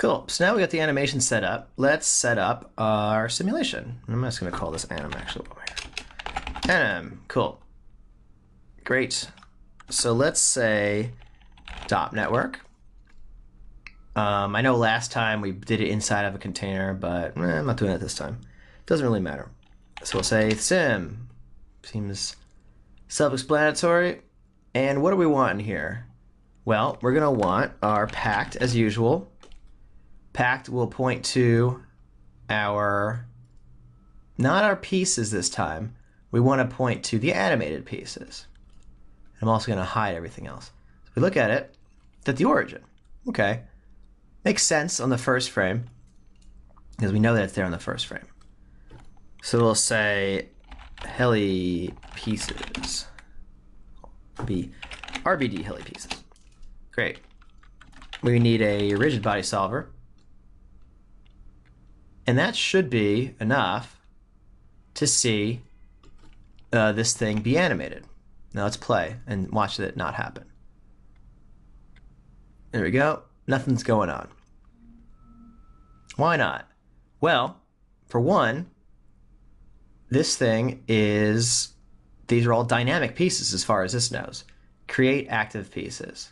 Cool. So now we got the animation set up. Let's set up our simulation. I'm just going to call this anim actually. Anim. Cool. Great. So let's say dot network. I know last time we did it inside of a container, but I'm not doing it this time. Doesn't really matter. So we'll say sim. Seems self-explanatory. And what do we want in here? Well, we're going to want our packed as usual. Packed will point to our, not our pieces this time. We want to point to the animated pieces. I'm also going to hide everything else. So if we look at it, it's at the origin. Okay. Makes sense on the first frame because we know that it's there on the first frame. So we'll say heli pieces. Be RBD heli pieces. Great. We need a rigid body solver. And that should be enough to see this thing be animated. Now let's play and watch it not happen. There we go. Nothing's going on. Why not? Well, for one, this thing is, these are all dynamic pieces as far as this knows. Create active pieces.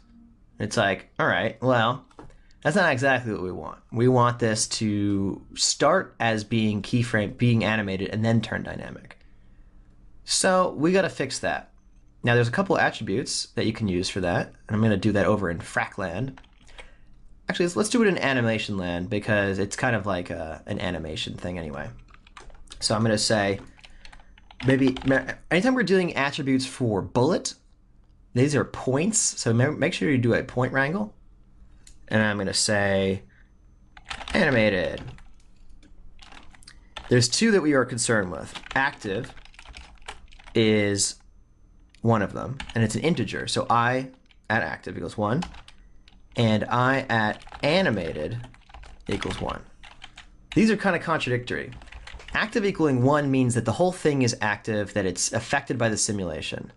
It's like, all right, well, that's not exactly what we want. We want this to start as being keyframe, being animated, and then turn dynamic. So we got to fix that. Now there's a couple attributes that you can use for that, and I'm going to do that over in FracLand. Actually, let's do it in Animation Land because it's kind of like an animation thing anyway. So I'm going to say, maybe anytime we're doing attributes for bullet, these are points. So make sure you do a point wrangle. And I'm going to say animated. There's two that we are concerned with. Active is one of them, and it's an integer. So I at active equals 1, and I at animated equals 1. These are kind of contradictory. Active equaling 1 means that the whole thing is active, that it's affected by the simulation.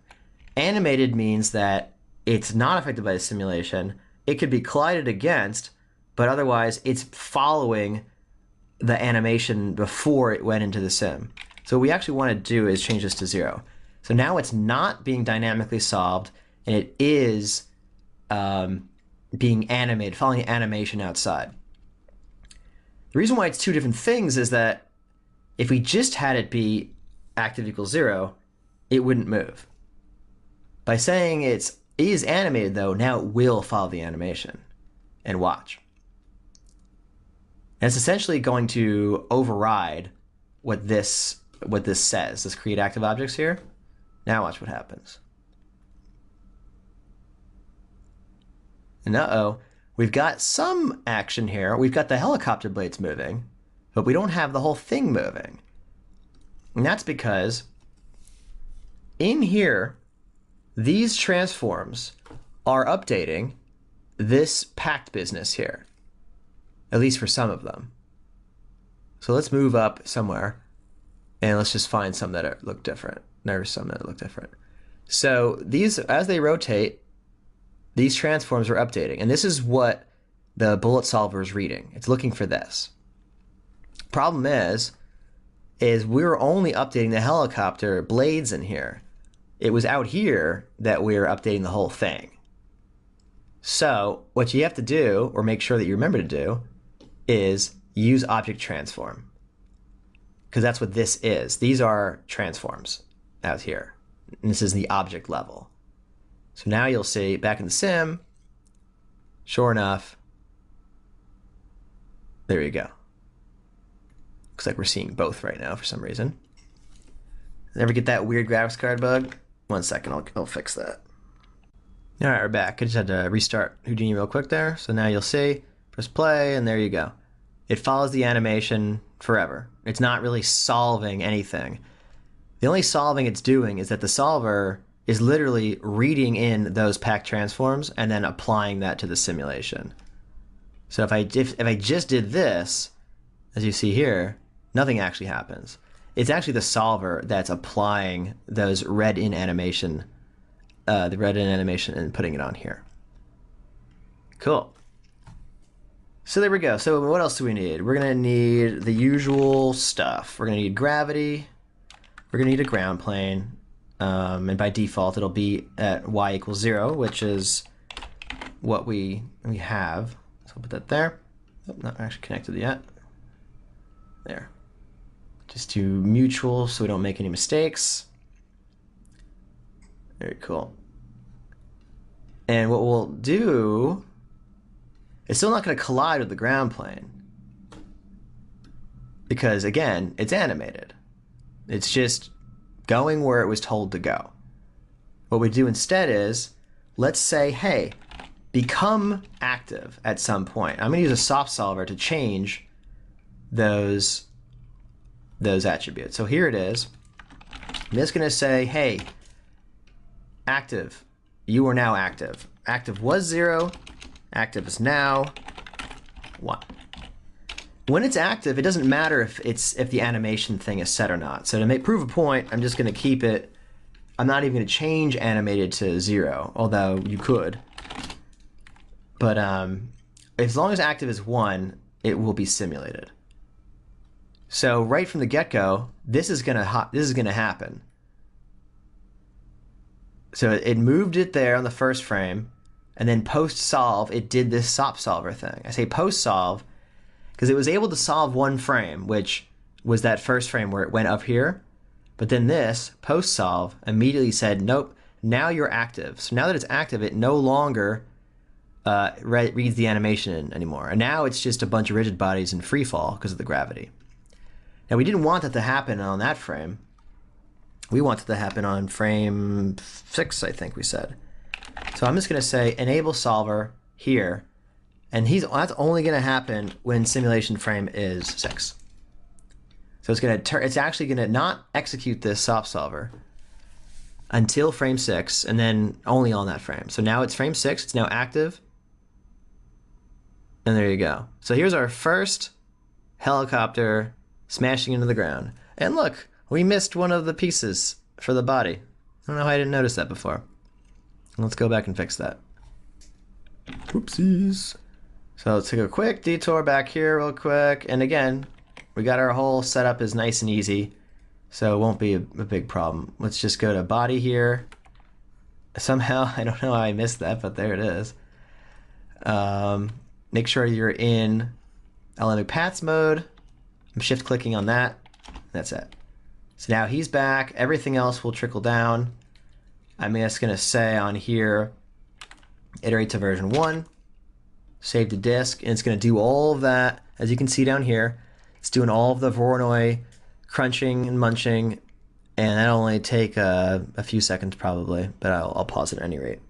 Animated means that it's not affected by the simulation. It could be collided against, but otherwise it's following the animation before it went into the sim. So what we actually want to do is change this to 0. So now it's not being dynamically solved, and it is being animated, following animation outside. The reason why it's two different things is that if we just had it be active equals 0, it wouldn't move. By saying it is animated though, now it will follow the animation. And watch. And it's essentially going to override what this says, this create active objects here. Now watch what happens. And uh-oh, we've got some action here. We've got the helicopter blades moving, but we don't have the whole thing moving. And that's because in here, these transforms are updating this packed business here, at least for some of them. So let's move up somewhere and let's just find some that look different. There's some that look different. So these, as they rotate, these transforms are updating. And this is what the bullet solver is reading. It's looking for this. Problem is we're only updating the helicopter blades in here. It was out here that we're updating the whole thing. So what you have to do, or make sure that you remember to do, is use object transform. Because that's what this is. These are transforms out here. And this is the object level. So now you'll see back in the sim, sure enough, there you go. Looks like we're seeing both right now for some reason. Ever get that weird graphics card bug? 1 second, I'll fix that. All right, we're back. I just had to restart Houdini real quick there. So now you'll see, press play, and there you go. It follows the animation forever. It's not really solving anything. The only solving it's doing is that the solver is literally reading in those packed transforms and then applying that to the simulation. So if I just did this, as you see here, nothing actually happens. It's actually the solver that's applying those read in animation, and putting it on here. Cool. So there we go. So what else do we need? We're going to need the usual stuff. We're going to need gravity. We're going to need a ground plane. And by default, it'll be at y equals 0, which is what we have. So I'll put that there. Oh, not actually connected yet. There. Just do mutual so we don't make any mistakes. Very cool. And what we'll do, it's still not going to collide with the ground plane. Because, again, it's animated. It's just going where it was told to go. What we do instead is, let's say, hey, become active at some point. I'm going to use a soft solver to change those attributes. So here it is. I'm just going to say, hey, active. You are now active. Active was 0. Active is now 1. When it's active, it doesn't matter if the animation thing is set or not. So to prove a point, I'm just going to keep it. I'm not even going to change animated to 0, although you could. But as long as active is 1, it will be simulated. So right from the get-go, this is going to happen. So it moved it there on the first frame, and then post-solve, it did this SOP solver thing. I say post-solve because it was able to solve one frame, which was that first frame where it went up here. But then this, post-solve, immediately said, nope, now you're active. So now that it's active, it no longer reads the animation anymore. And now it's just a bunch of rigid bodies in free fall because of the gravity. Now we didn't want that to happen on that frame. We want it to happen on frame 6, I think we said. So I'm just going to say enable solver here. And that's only going to happen when simulation frame is 6. So it's actually going to not execute this SOP solver until frame 6, and then only on that frame. So now it's frame 6. It's now active. And there you go. So here's our first helicopter smashing into the ground. And look, we missed one of the pieces for the body. I don't know how I didn't notice that before. Let's go back and fix that. Whoopsies. So let's take a quick detour back here real quick. And again, we got our whole setup is nice and easy, so it won't be a big problem. Let's just go to body here. Somehow, I don't know how I missed that, but there it is. Make sure you're in Dynamic Paths mode. I'm shift clicking on that. That's it. So now he's back. Everything else will trickle down. I'm just going to say on here, iterate to version 1. Save to disk, and it's going to do all of that. As you can see down here, it's doing all of the Voronoi crunching and munching, and that'll only take a few seconds probably, but I'll pause it at any rate.